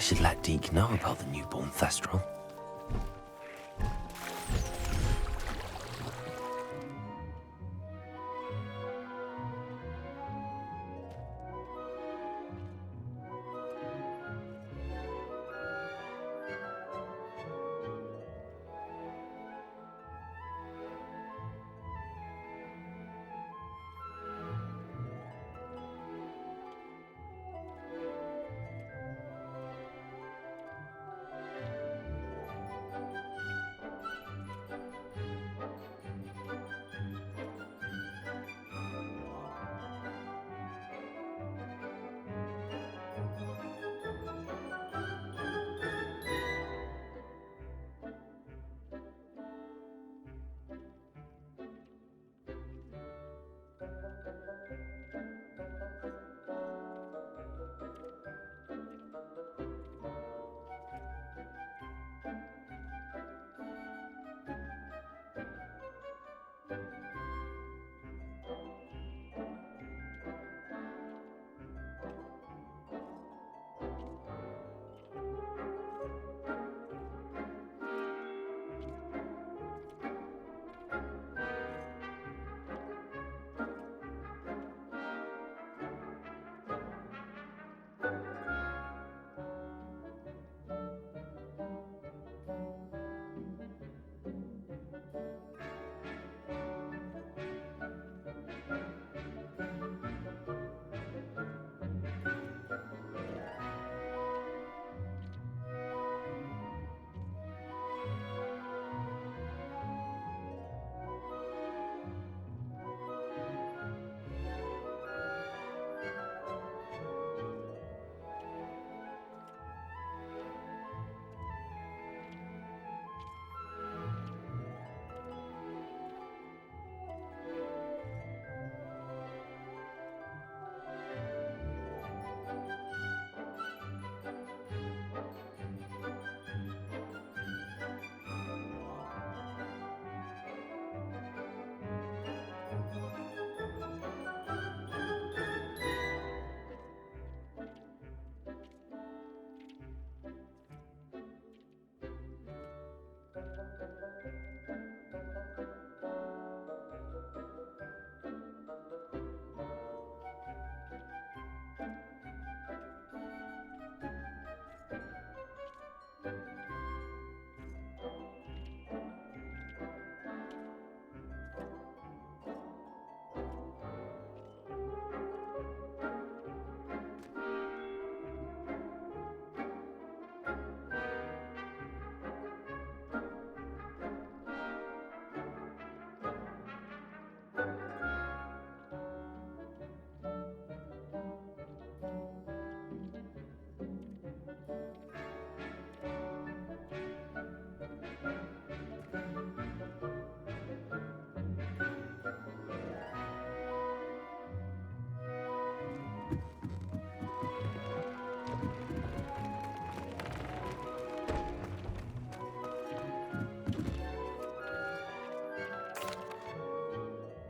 should let Deke know about the newborn Thestral.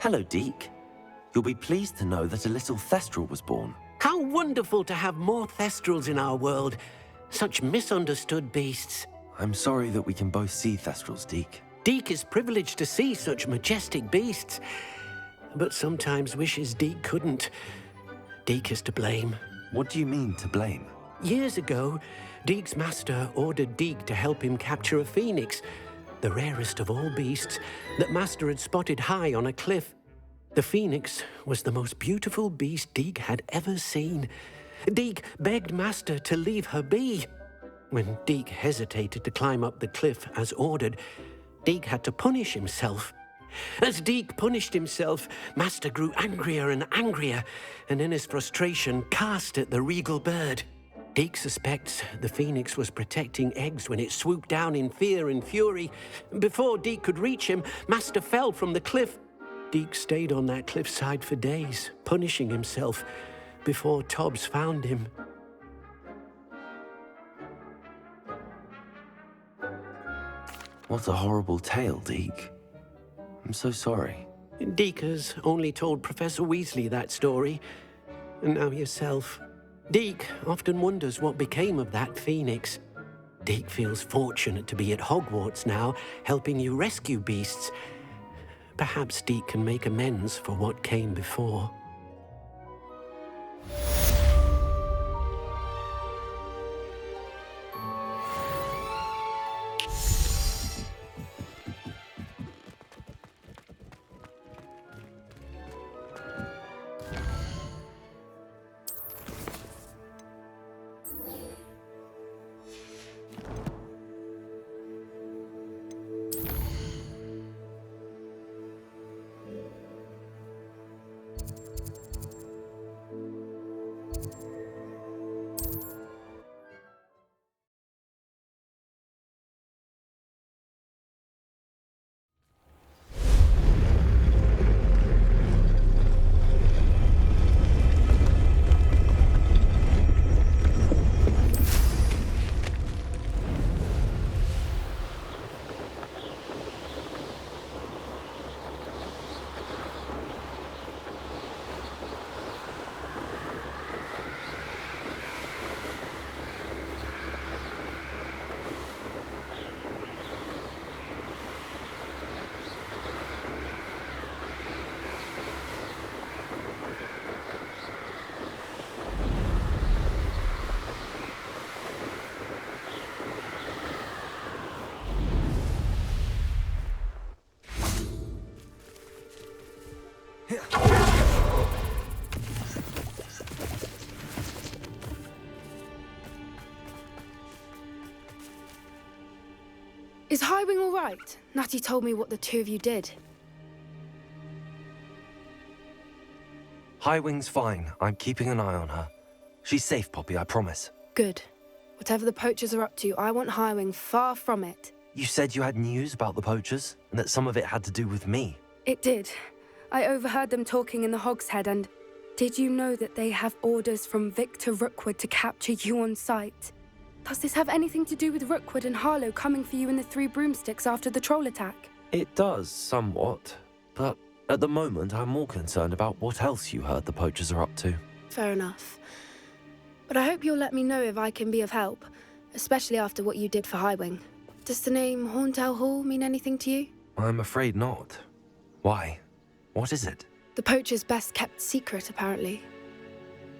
Hello, Deke. You'll be pleased to know that a little Thestral was born. How wonderful to have more Thestrals in our world. Such misunderstood beasts. I'm sorry that we can both see Thestrals, Deke. Deke is privileged to see such majestic beasts, but sometimes wishes Deke couldn't. Deke is to blame. What do you mean, to blame? Years ago, Deke's master ordered Deke to help him capture a phoenix, the rarest of all beasts, that master had spotted high on a cliff. The phoenix was the most beautiful beast Deke had ever seen. Deke begged master to leave her be. When Deke hesitated to climb up the cliff as ordered, Deke had to punish himself. As Deke punished himself, master grew angrier and angrier, and in his frustration cast at the regal bird. Deke suspects the phoenix was protecting eggs when it swooped down in fear and fury. Before Deke could reach him, master fell from the cliff. Deke stayed on that cliffside for days, punishing himself, before Tobbs found him. What a horrible tale, Deke. I'm so sorry. Deke has only told Professor Weasley that story, and now yourself. Deke often wonders what became of that phoenix. Deke feels fortunate to be at Hogwarts now, helping you rescue beasts. Perhaps Deke can make amends for what came before. Is Highwing all right? Natty told me what the two of you did. Highwing's fine. I'm keeping an eye on her. She's safe, Poppy, I promise. Good. Whatever the poachers are up to, I want Highwing far from it. You said you had news about the poachers, and that some of it had to do with me. It did. I overheard them talking in the Hogshead, and did you know that they have orders from Victor Rookwood to capture you on sight? Does this have anything to do with Rookwood and Harlow coming for you in the Three Broomsticks after the troll attack? It does, somewhat. But at the moment, I'm more concerned about what else you heard the poachers are up to. Fair enough. But I hope you'll let me know if I can be of help, especially after what you did for Highwing. Does the name Horntail Hall mean anything to you? I'm afraid not. Why? What is it? The poachers' best kept secret, apparently.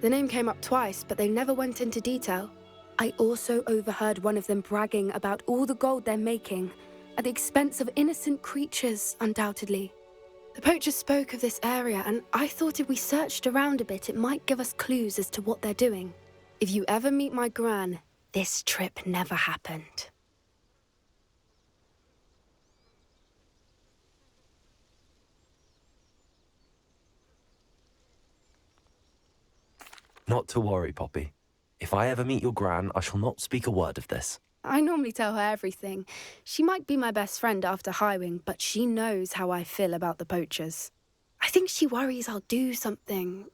The name came up twice, but they never went into detail. I also overheard one of them bragging about all the gold they're making, at the expense of innocent creatures, undoubtedly. The poachers spoke of this area, and I thought if we searched around a bit, it might give us clues as to what they're doing. If you ever meet my Gran, this trip never happened. Not to worry, Poppy. If I ever meet your Gran, I shall not speak a word of this. I normally tell her everything. She might be my best friend after Highwing, but she knows how I feel about the poachers. I think she worries I'll do something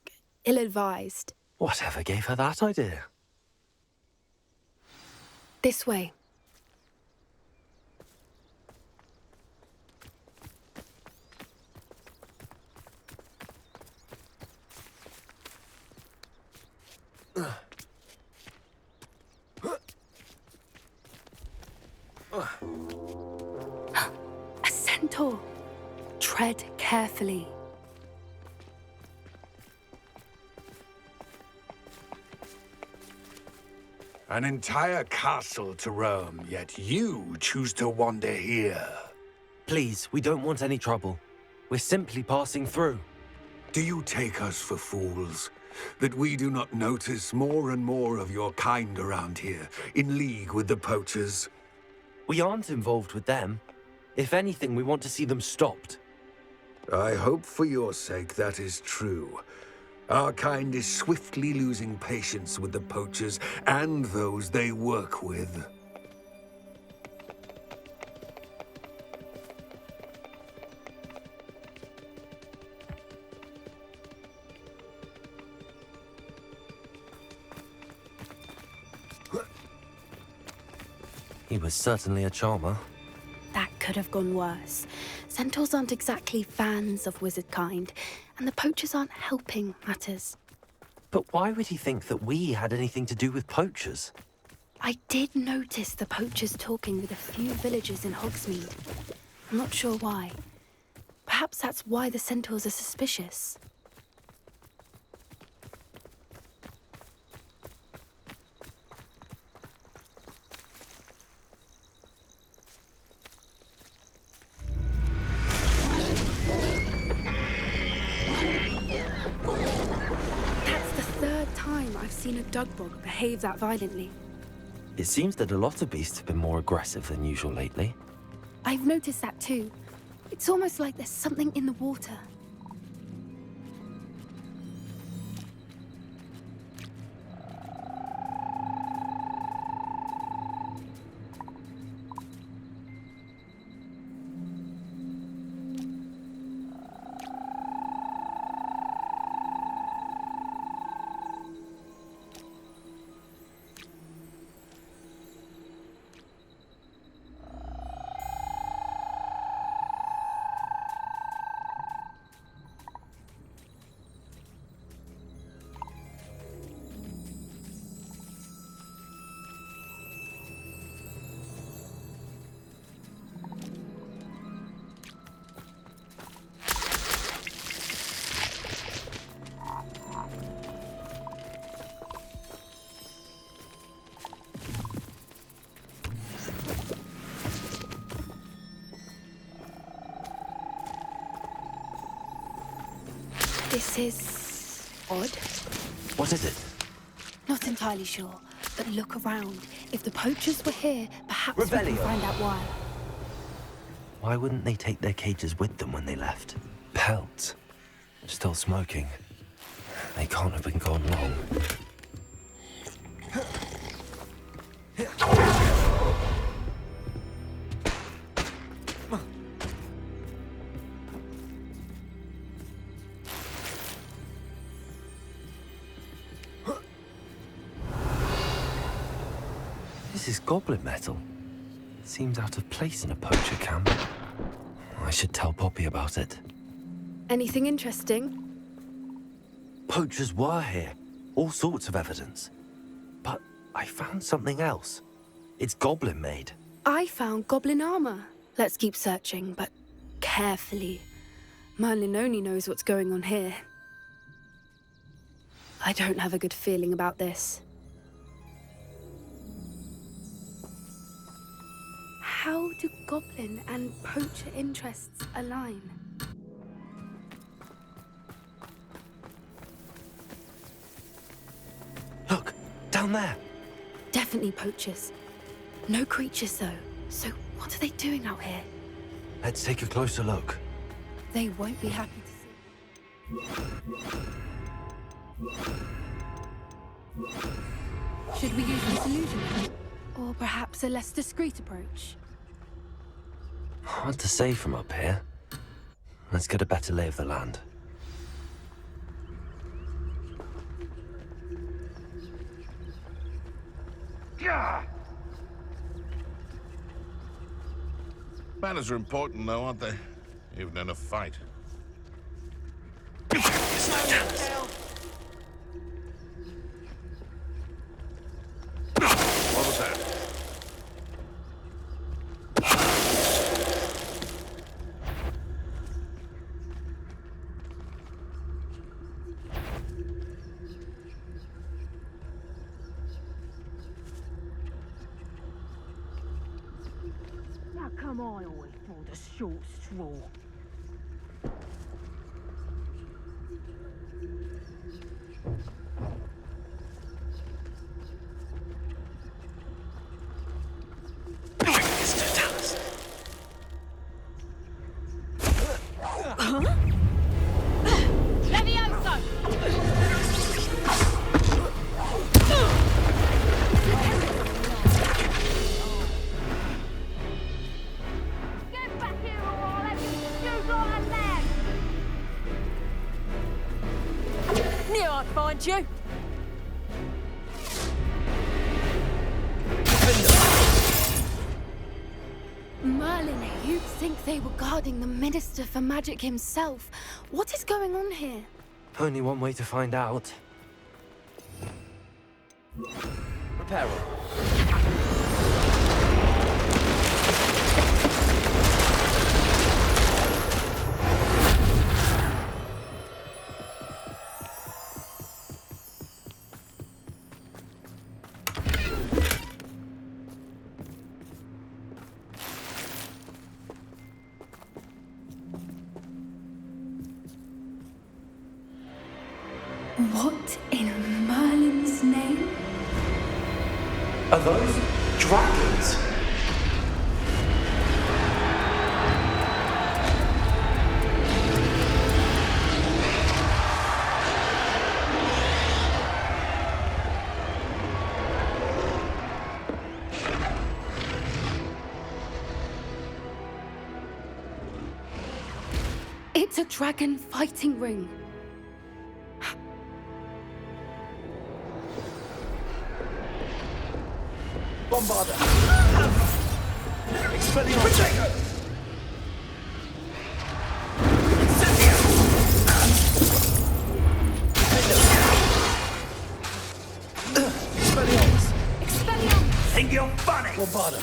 ill-advised. Whatever gave her that idea? This way. A centaur. Tread carefully. An entire castle to roam, yet you choose to wander here. Please, we don't want any trouble. We're simply passing through. Do you take us for fools? That we do not notice more and more of your kind around here, in league with the poachers? We aren't involved with them. If anything, we want to see them stopped. I hope for your sake that is true. Our kind is swiftly losing patience with the poachers and those they work with. He was certainly a charmer. That could have gone worse. Centaurs aren't exactly fans of wizard kind, and the poachers aren't helping matters. But why would he think that we had anything to do with poachers? I did notice the poachers talking with a few villagers in Hogsmeade. I'm not sure why. Perhaps that's why the centaurs are suspicious. That's the third time I've seen a dugbog behave that violently. It seems that a lot of beasts have been more aggressive than usual lately. I've noticed that too. It's almost like there's something in the water. This is odd. What is it? Not entirely sure, but look around. If the poachers were here, perhaps we Revelio. can find out why. Why wouldn't they take their cages with them when they left? Pelts. Still smoking. They can't have been gone long. This is goblin metal. Seems out of place in a poacher camp. I should tell Poppy about it. Anything interesting? Poachers were here. All sorts of evidence. But I found something else. It's goblin made. I found goblin armor. Let's keep searching, but carefully. Merlin only knows what's going on here. I don't have a good feeling about this. How do goblin and poacher interests align? Look, down there. Definitely poachers. No creatures, though. So what are they doing out here? Let's take a closer look. They won't be happy to see. Should we use this illusion? Or perhaps a less discreet approach? Hard to say from up here. Let's get a better lay of the land. Manners are important, though, aren't they? Even in a fight. What was that? How come I always pull the short straw? Get back here or I'll have you shoot like a lamb! Knew I'd find you! Merlin, you'd think they were guarding the Minister for Magic himself. What is going on here? Only one way to find out. Repair them. What in Merlin's name? Are those dragons? It's a dragon fighting ring. Bombarder! Expelliarmus! Expelliarmus! Expelliarmus! Think you're funny! Bombarder!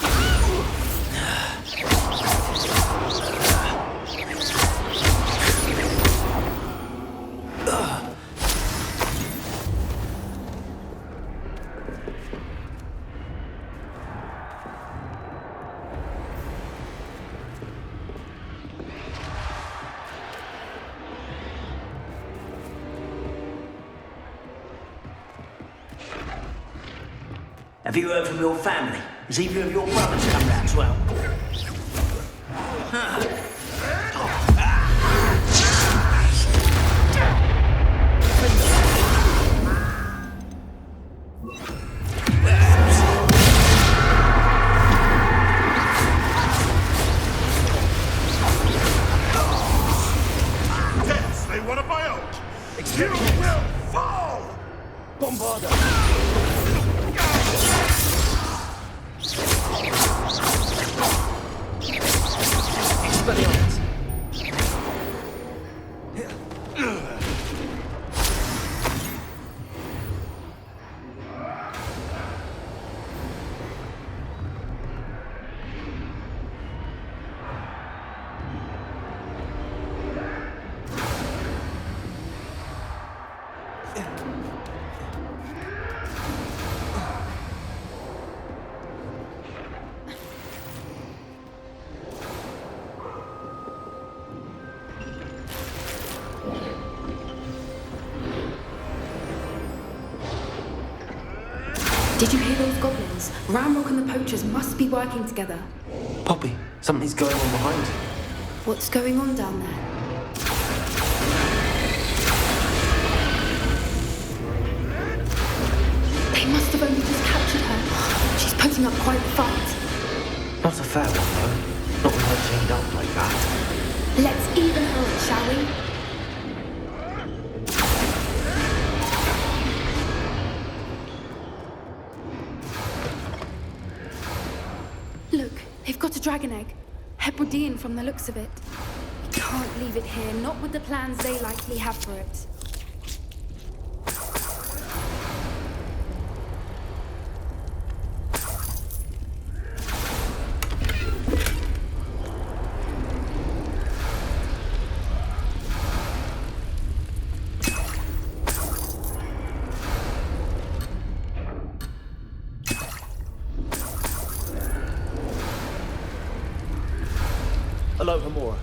Have you heard from your family? Has either of your brothers come round as well? Yes, they want to buy out! You will fall! Bombarder! Expelliarmus! Did you hear those goblins? Ramrock and the poachers must be working together. Poppy, something's going on behind you. What's going on down there? They must have only just captured her. She's putting up quite the fight. Not a fair one, though. Not with her chained up like that. Let's even her up, shall we? Look, they've got a dragon egg. Hebridean from the looks of it. We can't leave it here, not with the plans they likely have for it. Hello, Hamura.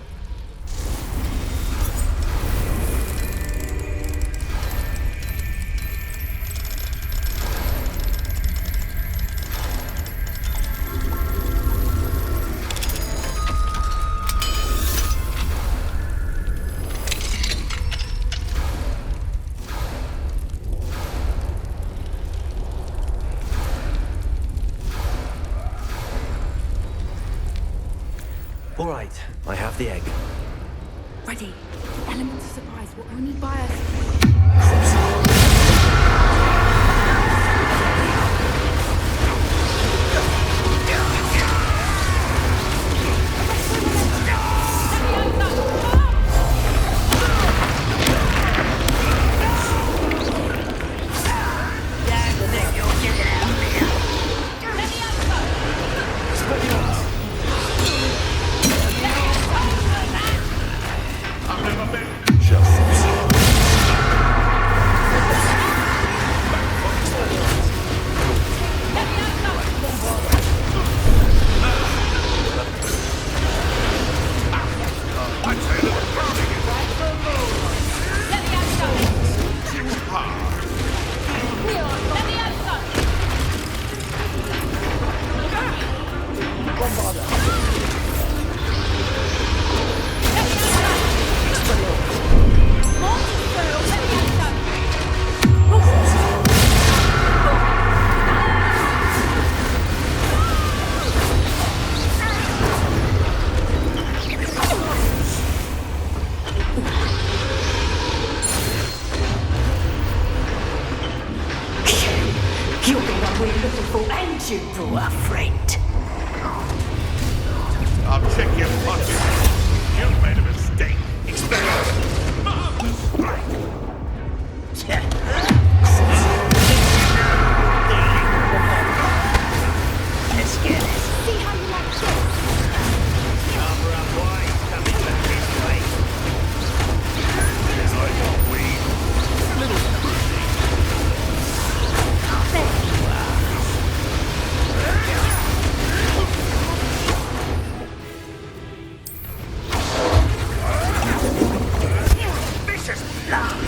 All right, I have the egg. Ready. The element of surprise will only buy us. Down the neck, you'll get what we're looking for, and you brought a friend. I'll check your pocket. You've made a mistake. Expect marvelous strike. Let's get it. See how you like this? Cover up wine coming back this way. Yes, I got weed. A little crazy. Vicious blood.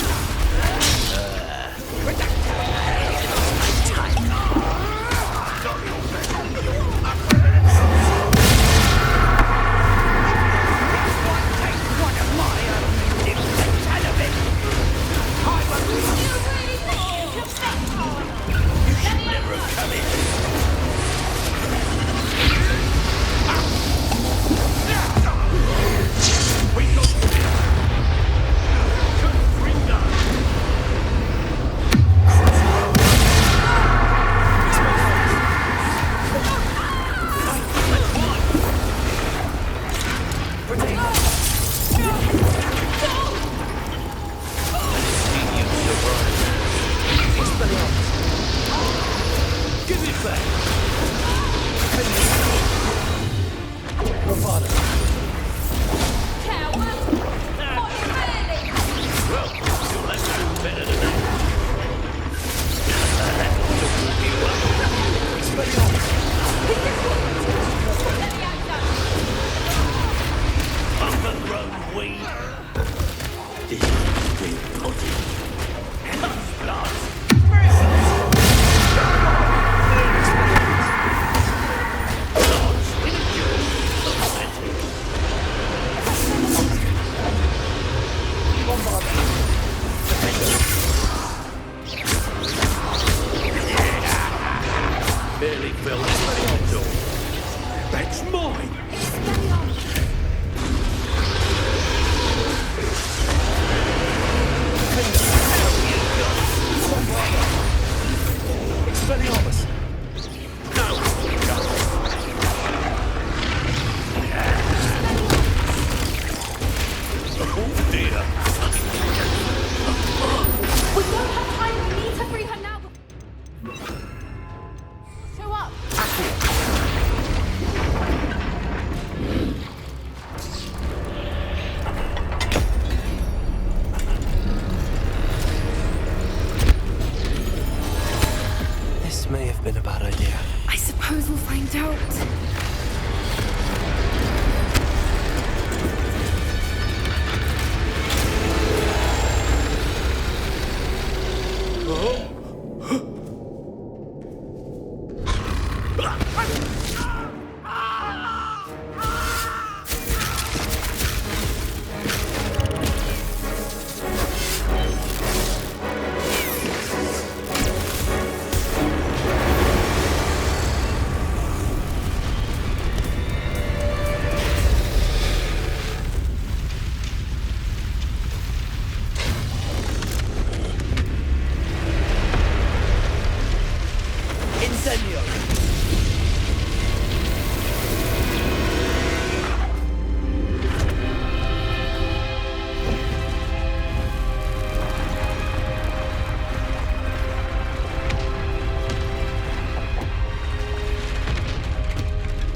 Barely fell through the door. That's mine! Expelliarmus! Oh dear. We don't have time. We need to free her now. Show up. This may have been a bad idea. I suppose we'll find out.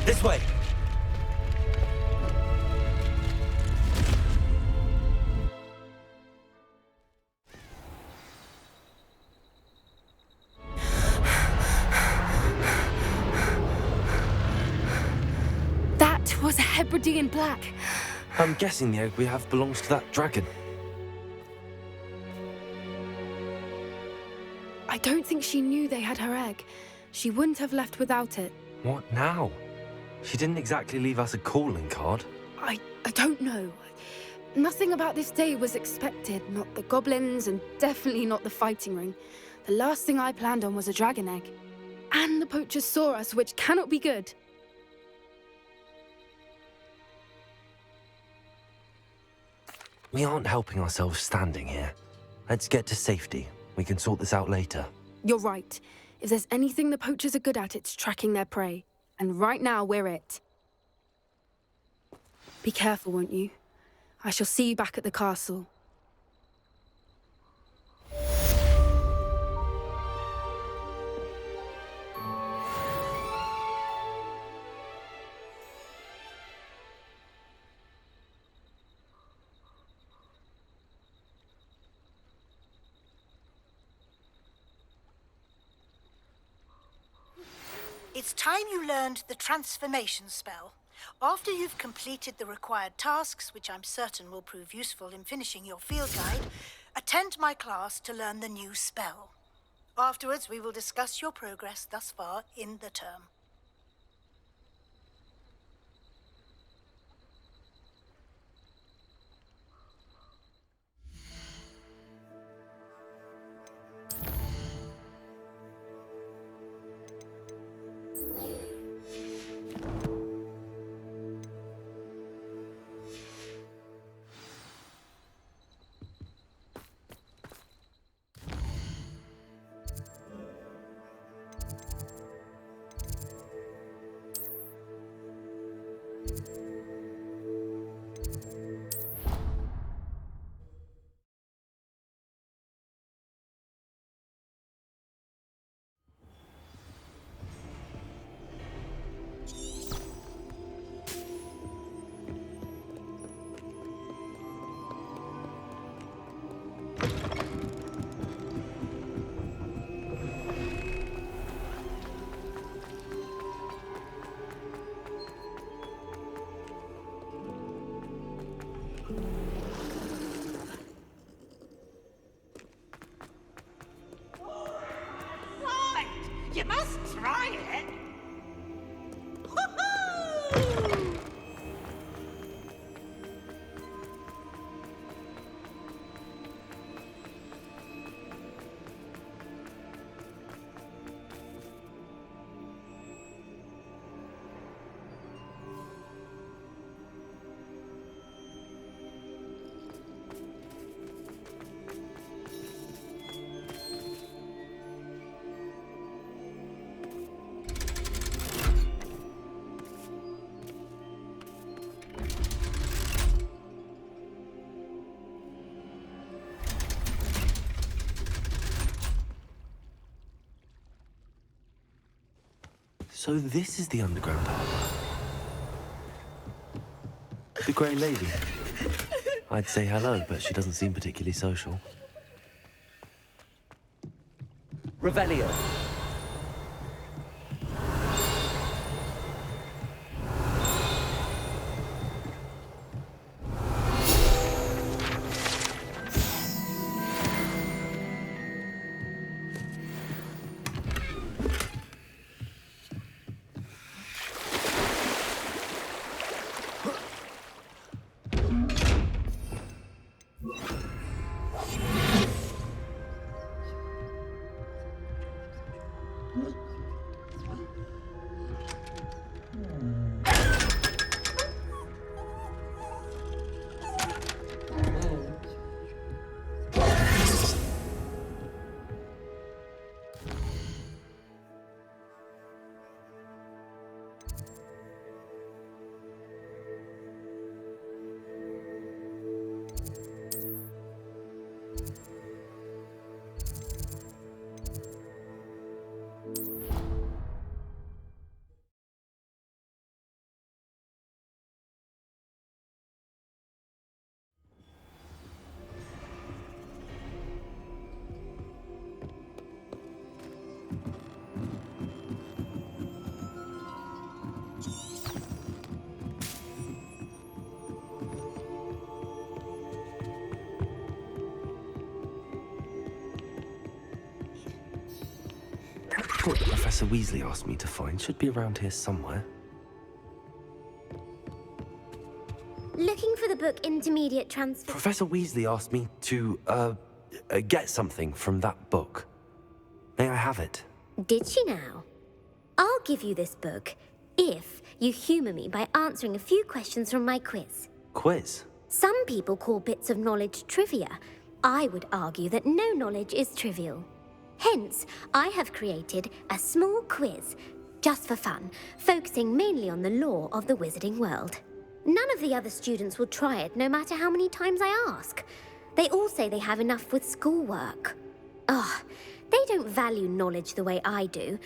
This way! That was a Hebridean black. I'm guessing the egg we have belongs to that dragon. I don't think she knew they had her egg. She wouldn't have left without it. What now? She didn't exactly leave us a calling card. I don't know. Nothing about this day was expected. Not the goblins, and definitely not the fighting ring. The last thing I planned on was a dragon egg. And the poachers saw us, which cannot be good. We aren't helping ourselves standing here. Let's get to safety. We can sort this out later. You're right. If there's anything the poachers are good at, it's tracking their prey. And right now, we're it. Be careful, won't you? I shall see you back at the castle. It's time you learned the transformation spell. After you've completed the required tasks, which I'm certain will prove useful in finishing your field guide, attend my class to learn the new spell. Afterwards, we will discuss your progress thus far in the term. You must try it. So this is the underground harbour. The Grey Lady. I'd say hello, but she doesn't seem particularly social. Revelio. What Professor Weasley asked me to find should be around here somewhere. Looking for the book Intermediate Transfer... Professor Weasley asked me to, get something from that book. May I have it? Did she now? I'll give you this book if you humour me by answering a few questions from my quiz. Quiz? Some people call bits of knowledge trivia. I would argue that no knowledge is trivial. Hence, I have created a small quiz, just for fun, focusing mainly on the lore of the wizarding world. None of the other students will try it, no matter how many times I ask. They all say they have enough with schoolwork. Ugh, they don't value knowledge the way I do.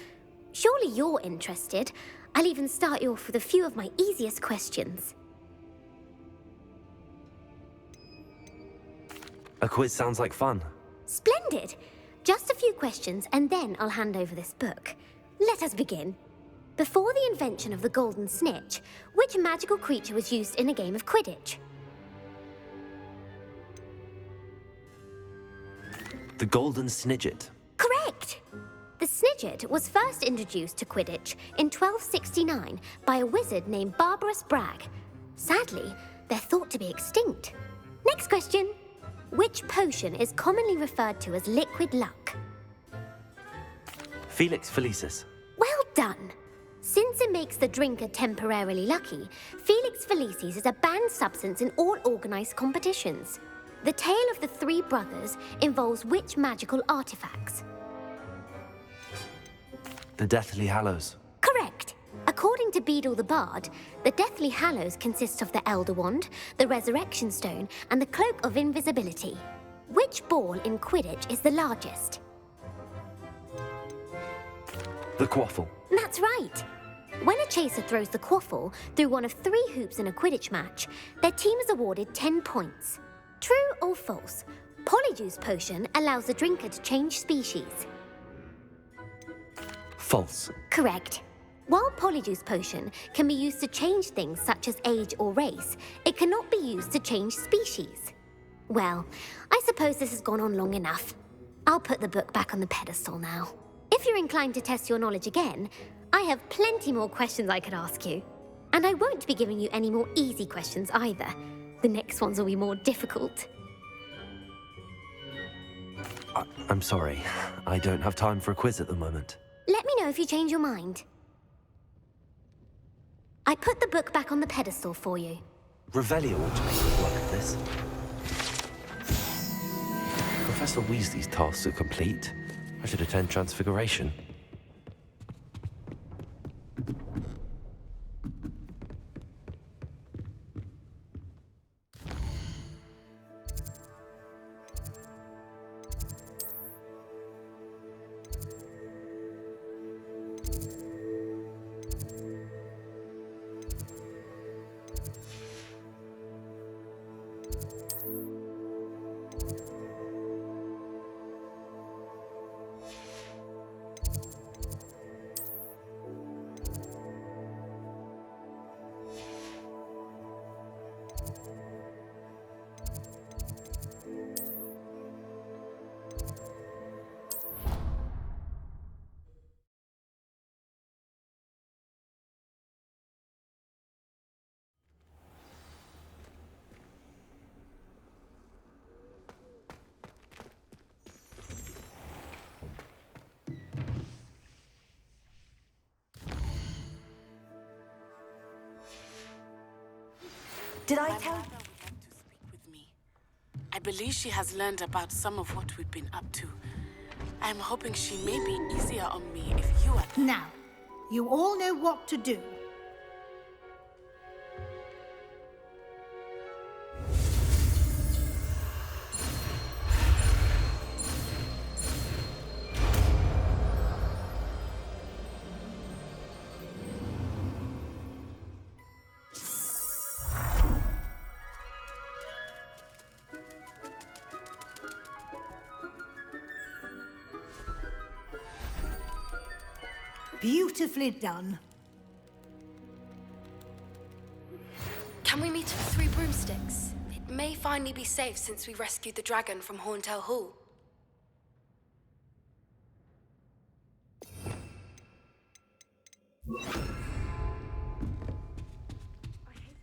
Surely you're interested. I'll even start you off with a few of my easiest questions. A quiz sounds like fun. Splendid! Just a few questions, and then I'll hand over this book. Let us begin. Before the invention of the golden snitch, which magical creature was used in a game of Quidditch? The golden snidget. Correct! The snidget was first introduced to Quidditch in 1269 by a wizard named Barbarous Bragg. Sadly, they're thought to be extinct. Next question. Which potion is commonly referred to as liquid luck? Felix Felicis. Well done! Since it makes the drinker temporarily lucky, Felix Felicis is a banned substance in all organized competitions. The tale of the three brothers involves which magical artifacts? The Deathly Hallows. Correct! According to Beedle the Bard, the Deathly Hallows consists of the Elder Wand, the Resurrection Stone, and the Cloak of Invisibility. Which ball in Quidditch is the largest? The Quaffle. That's right! When a chaser throws the quaffle through one of 3 hoops in a Quidditch match, their team is awarded 10 points. True or false? Polyjuice Potion allows the drinker to change species. False. Correct. While Polyjuice Potion can be used to change things such as age or race, it cannot be used to change species. Well, I suppose this has gone on long enough. I'll put the book back on the pedestal now. If you're inclined to test your knowledge again, I have plenty more questions I could ask you. And I won't be giving you any more easy questions either. The next ones will be more difficult. I'm sorry. I don't have time for a quiz at the moment. Let me know if you change your mind. I put the book back on the pedestal for you. Revelio ought to make quick work of this. Professor Weasley's tasks are complete. I should attend Transfiguration. Did I tell you? To speak with me. I believe she has learned about some of what we've been up to. I am hoping she may be easier on me if you are... Now, you all know what to do. Beautifully done. Can we meet at the Three Broomsticks? It may finally be safe since we rescued the dragon from Horntail Hall.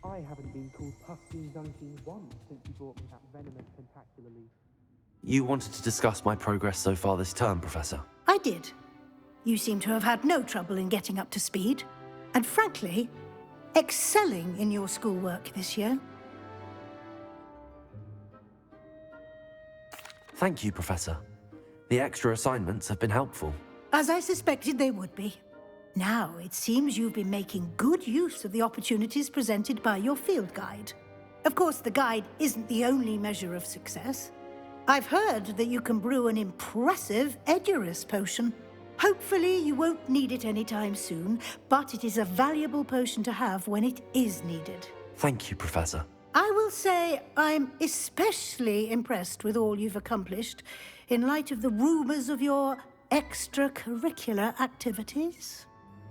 I haven't been called Puffy Dunky once since you brought me that venomous tentacular leaf. You wanted to discuss my progress so far this term, Professor? I did. You seem to have had no trouble in getting up to speed, and frankly, excelling in your schoolwork this year. Thank you, Professor. The extra assignments have been helpful. As I suspected they would be. Now, it seems you've been making good use of the opportunities presented by your field guide. Of course, the guide isn't the only measure of success. I've heard that you can brew an impressive Edurus potion. Hopefully, you won't need it anytime soon, but it is a valuable potion to have when it is needed. Thank you, Professor. I will say I'm especially impressed with all you've accomplished in light of the rumors of your extracurricular activities.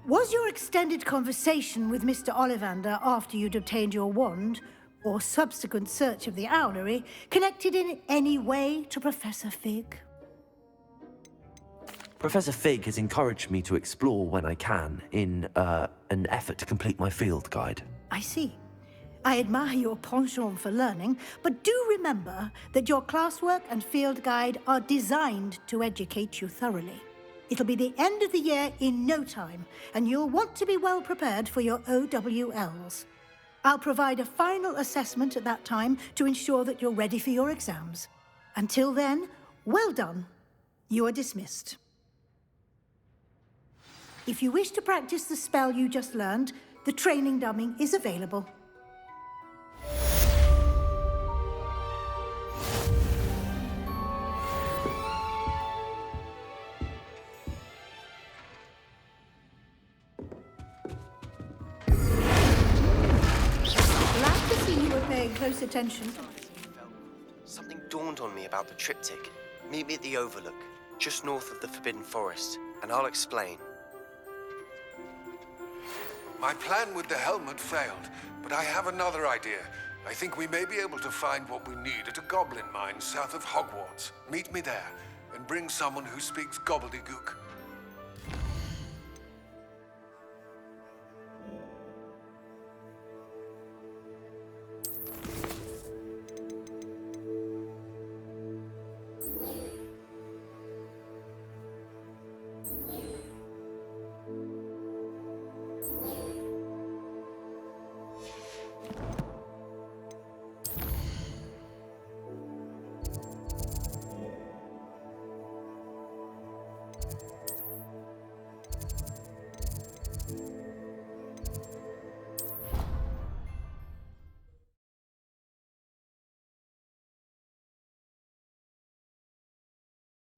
Was your extended conversation with Mr. Ollivander after you'd obtained your wand, or subsequent search of the owlery, connected in any way to Professor Fig? Professor Fig has encouraged me to explore when I can in an effort to complete my field guide. I see. I admire your penchant for learning, but do remember that your classwork and field guide are designed to educate you thoroughly. It'll be the end of the year in no time, and you'll want to be well prepared for your OWLs. I'll provide a final assessment at that time to ensure that you're ready for your exams. Until then, well done. You are dismissed. If you wish to practice the spell you just learned, the training dummy is available. Glad to see you were paying close attention. Something dawned on me about the triptych. Meet me at the Overlook, just north of the Forbidden Forest, and I'll explain. My plan with the helmet failed, but I have another idea. I think we may be able to find what we need at a goblin mine south of Hogwarts. Meet me there, and bring someone who speaks gobbledygook.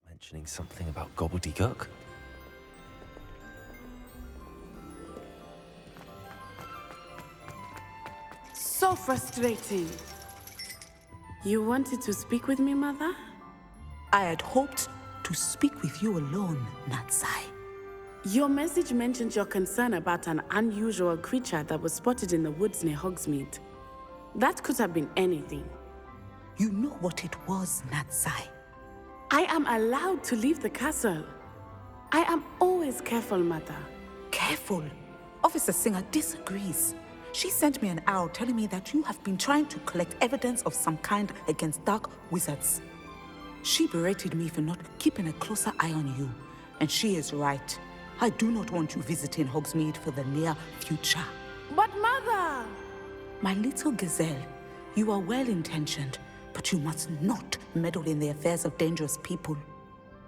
Mentioning something about gobbledygook? So frustrating. You wanted to speak with me, Mother? I had hoped to speak with you alone, Natsai. Your message mentioned your concern about an unusual creature that was spotted in the woods near Hogsmeade. That could have been anything. You know what it was, Natsai. I am allowed to leave the castle. I am always careful, Mother. Careful? Officer Singer disagrees. She sent me an owl telling me that you have been trying to collect evidence of some kind against dark wizards. She berated me for not keeping a closer eye on you, and she is right. I do not want you visiting Hogsmeade for the near future. But Mother! My little gazelle, you are well-intentioned, but you must not meddle in the affairs of dangerous people.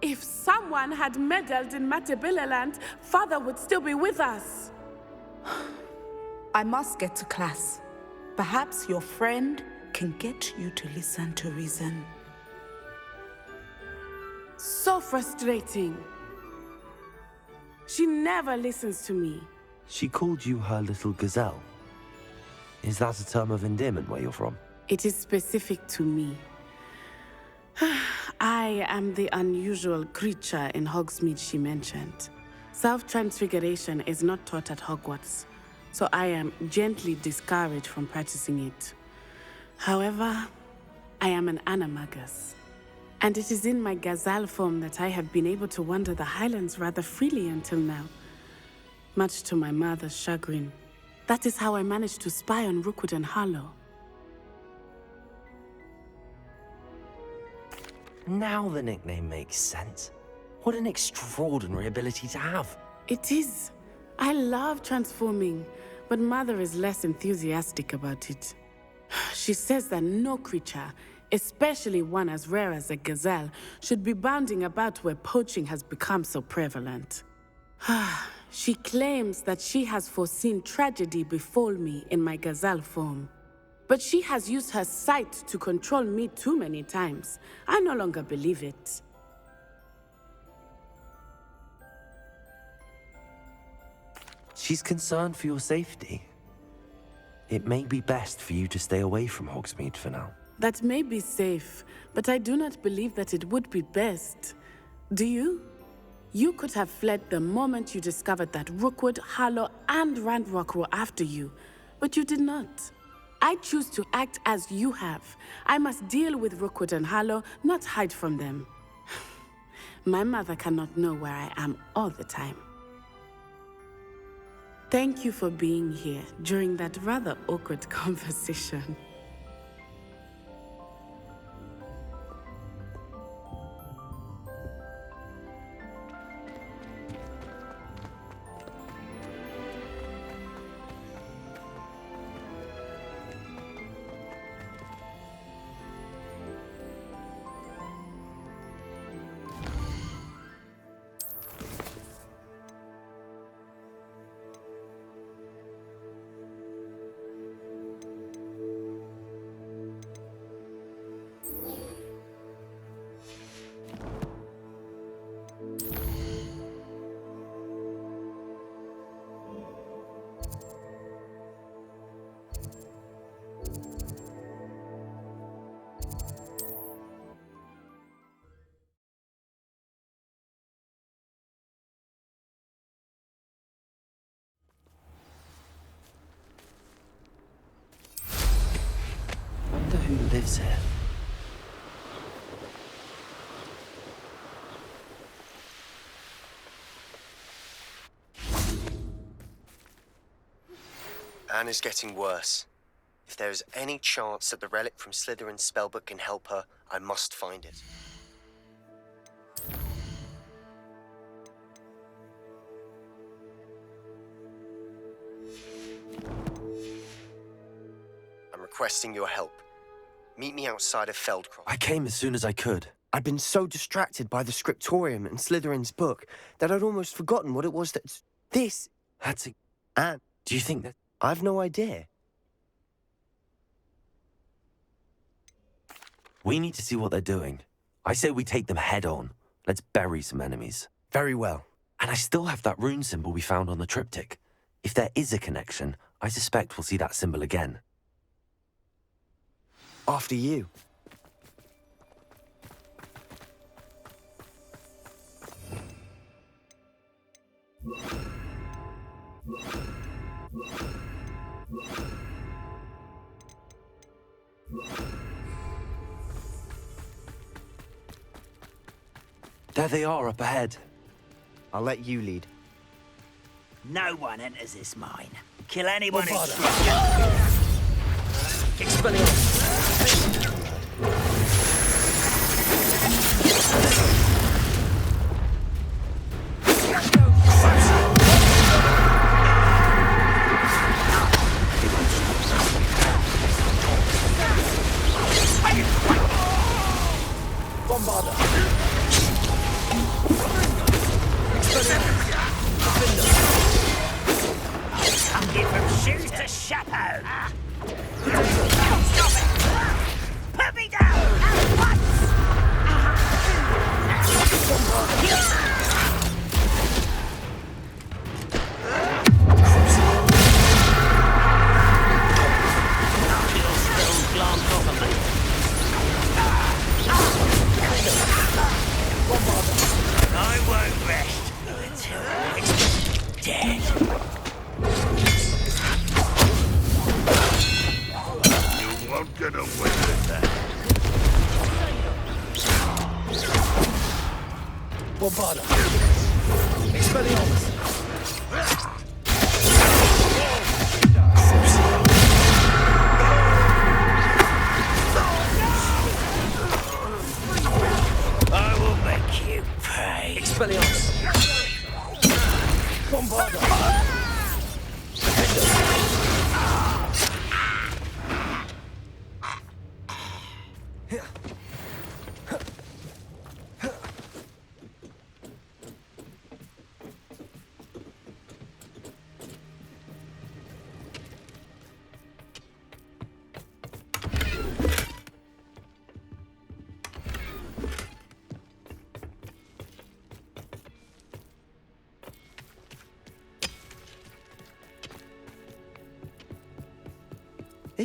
If someone had meddled in Matabeleland, Father would still be with us. I must get to class. Perhaps your friend can get you to listen to reason. So frustrating. She never listens to me. She called you her little gazelle. Is that a term of endearment where you're from? It is specific to me. I am the unusual creature in Hogsmeade she mentioned. Self-transfiguration is not taught at Hogwarts, so I am gently discouraged from practicing it. However, I am an animagus, and it is in my gazelle form that I have been able to wander the Highlands rather freely until now, much to my mother's chagrin. That is how I managed to spy on Rookwood and Harlow. Now the nickname makes sense. What an extraordinary ability to have. It is. I love transforming, but Mother is less enthusiastic about it. She says that no creature, especially one as rare as a gazelle, should be bounding about where poaching has become so prevalent. She claims that she has foreseen tragedy befall me in my gazelle form. But she has used her sight to control me too many times. I no longer believe it. She's concerned for your safety. It may be best for you to stay away from Hogsmeade for now. That may be safe, but I do not believe that it would be best. Do you? You could have fled the moment you discovered that Rookwood, Harlow, and Ranrock were after you, but you did not. I choose to act as you have. I must deal with Rookwood and Harlow, not hide from them. My mother cannot know where I am all the time. Thank you for being here during that rather awkward conversation. Wonder who lives here. Anne is getting worse. If there is any chance that the relic from Slytherin's spellbook can help her, I must find it. I'm requesting your help. Meet me outside of Feldcroft. I came as soon as I could. I'd been so distracted by the scriptorium and Slytherin's book that I'd almost forgotten what it was that... This... That's a... Anne... Do you think that... I've no idea. We need to see what they're doing. I say we take them head on. Let's bury some enemies. Very well. And I still have that rune symbol we found on the triptych. If there is a connection, I suspect we'll see that symbol again. After you. There they are up ahead. I'll let you lead. No one enters this mine. Kill anyone who... Shoes to chapeau! Stop it! Put me down at once! I won't rest until it's dead. Won't get away with that. Bombarda! Expelliarmus! I will make you pay. Expelliarmus! Bombarda!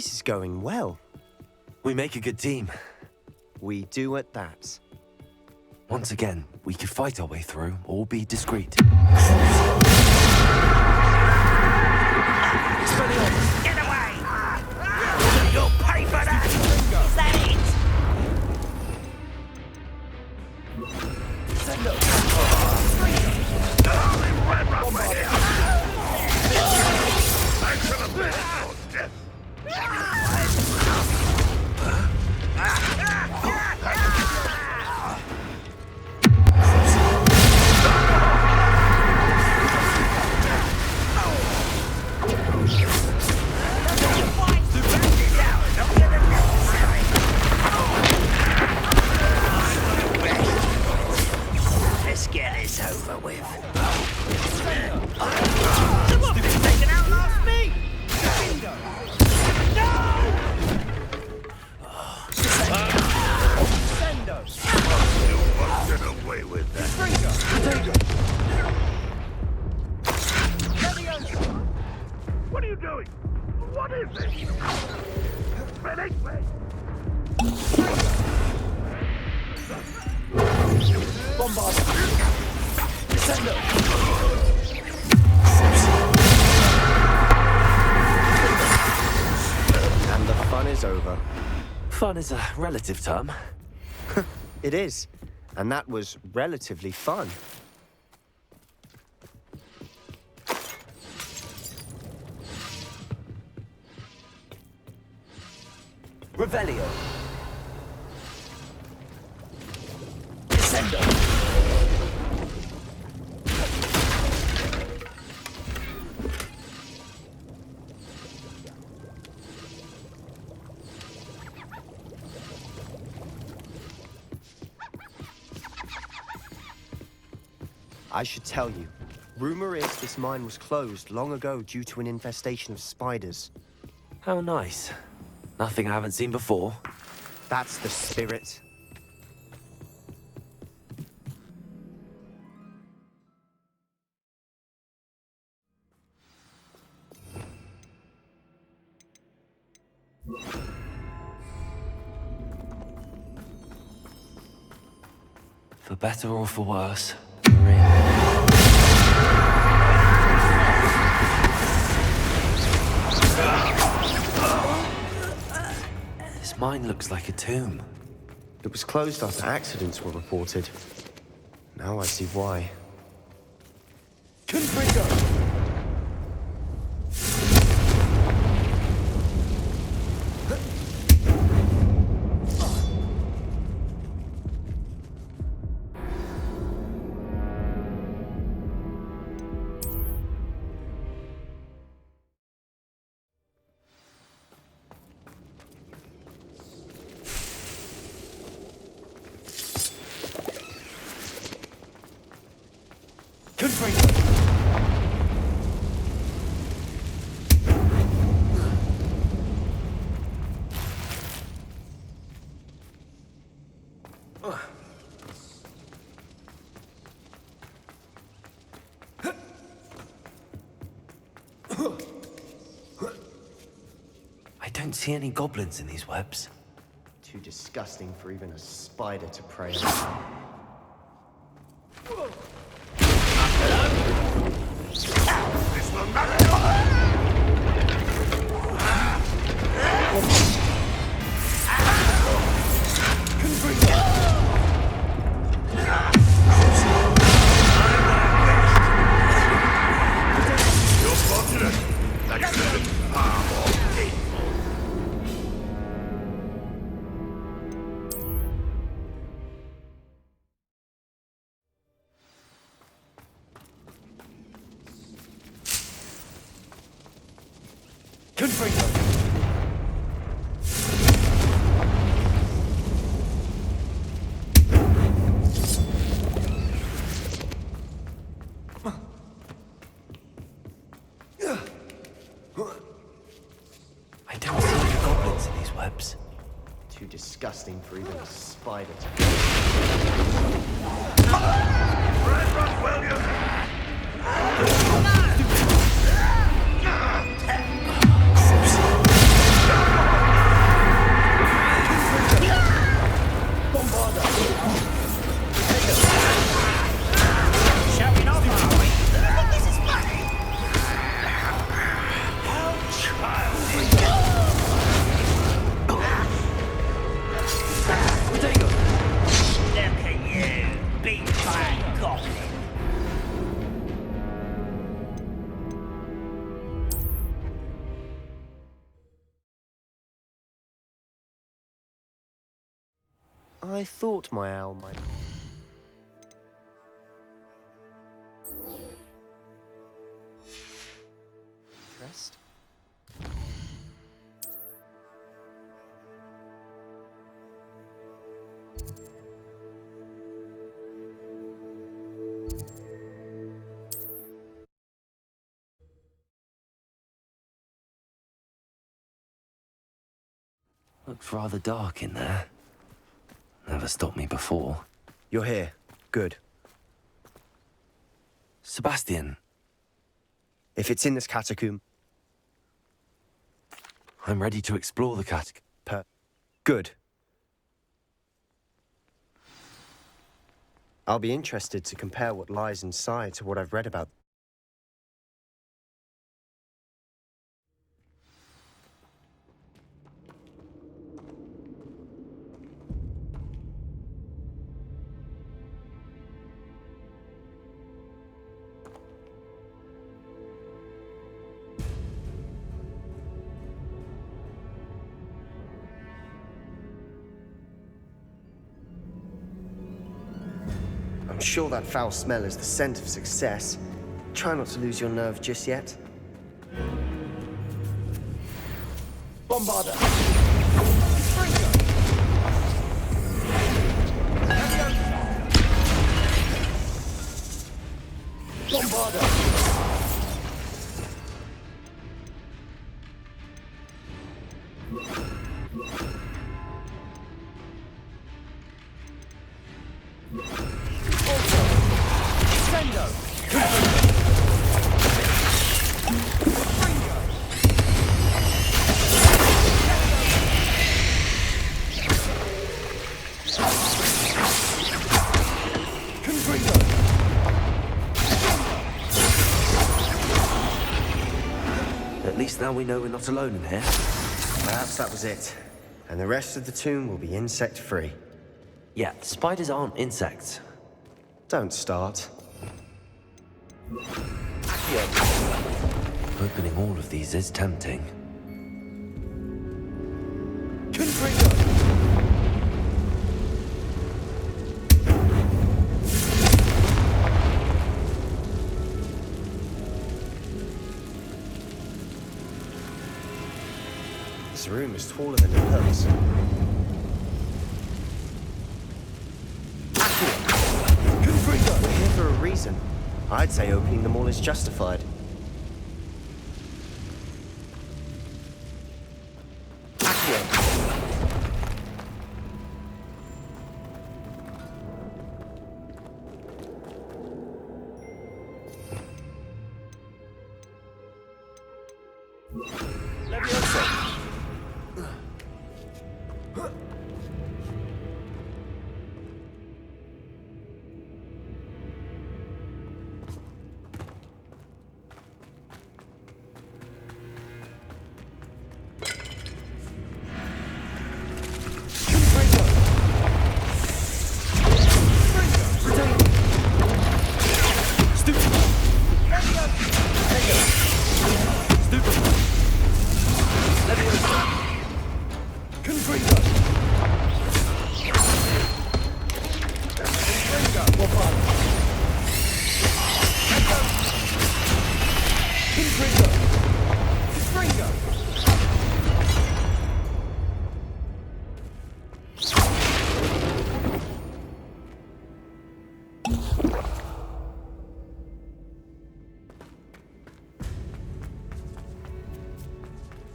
This is going well. We make a good team. We do at that. Once again, we could fight our way through or be discreet. Get away! You'll pay for that! Is that it? Send up! Red Rock right here! I should have been your death! Let's get this over with. Someone taken out last me! No! Sendo! You won't get away with that. What are you doing? What is this? Release me! Bombard! Sendo! And the fun is over. Fun is a relative term. It is. And that was relatively fun. Revelio. Sendo! I should tell you. Rumor is this mine was closed long ago due to an infestation of spiders. How nice. Nothing I haven't seen before. That's the spirit. For better or for worse, we're in. This mine looks like a tomb. It was closed after accidents were reported. Now I see why. Confringo! I don't see any goblins in these webs. Too disgusting for even a spider to prey on. This will not You're fortunate. That could have been far more painful. Confringo! I don't see any goblins in these webs. Too disgusting for even a spider to Red Rock Williams! goblin. I thought my owl might... Rest? Looks rather dark in there. Never stopped me before. You're here. Good. Sebastian. If it's in this catacomb... I'm ready to explore the catacomb. Good. I'll be interested to compare what lies inside to what I've read about. I'm sure that foul smell is the scent of success. Try not to lose your nerve just yet. Bombarder! Bombarder! At least now we know we're not alone in here. Perhaps that was it. And the rest of the tomb will be insect-free. Yeah, spiders aren't insects. Don't start. Opening all of these is tempting. This room is taller than it looks. We're here for a reason. I'd say opening them all is justified.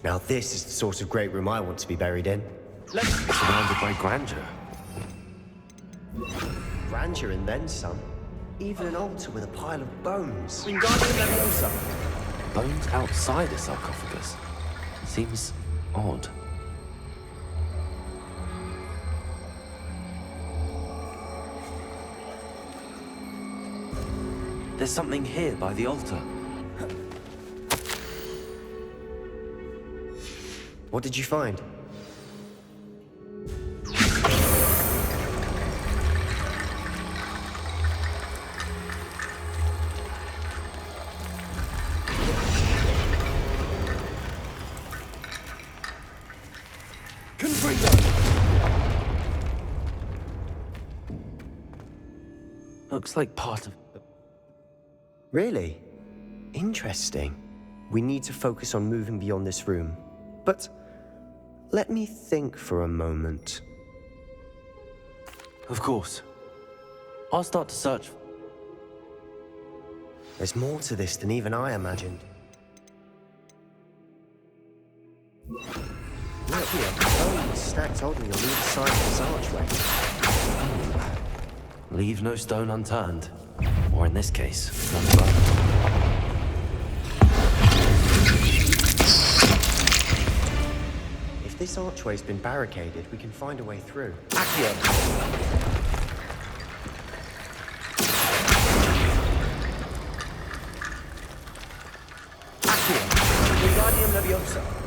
Now this is the sort of great room I want to be buried in. Surrounded by grandeur. Grandeur and then some. Even an altar with a pile of bones. Bones outside a sarcophagus. Seems odd. There's something here by the altar. What did you find? Looks like part of... Really? Interesting. We need to focus on moving beyond this room. But let me think for a moment. Of course. I'll start to search. There's more to this than even I imagined. Look here, bones stacked oddly on either side of this archway. Leave no stone unturned. Or in this case, unturned. If this archway's been barricaded, we can find a way through. Accio! Wingardium Leviosa.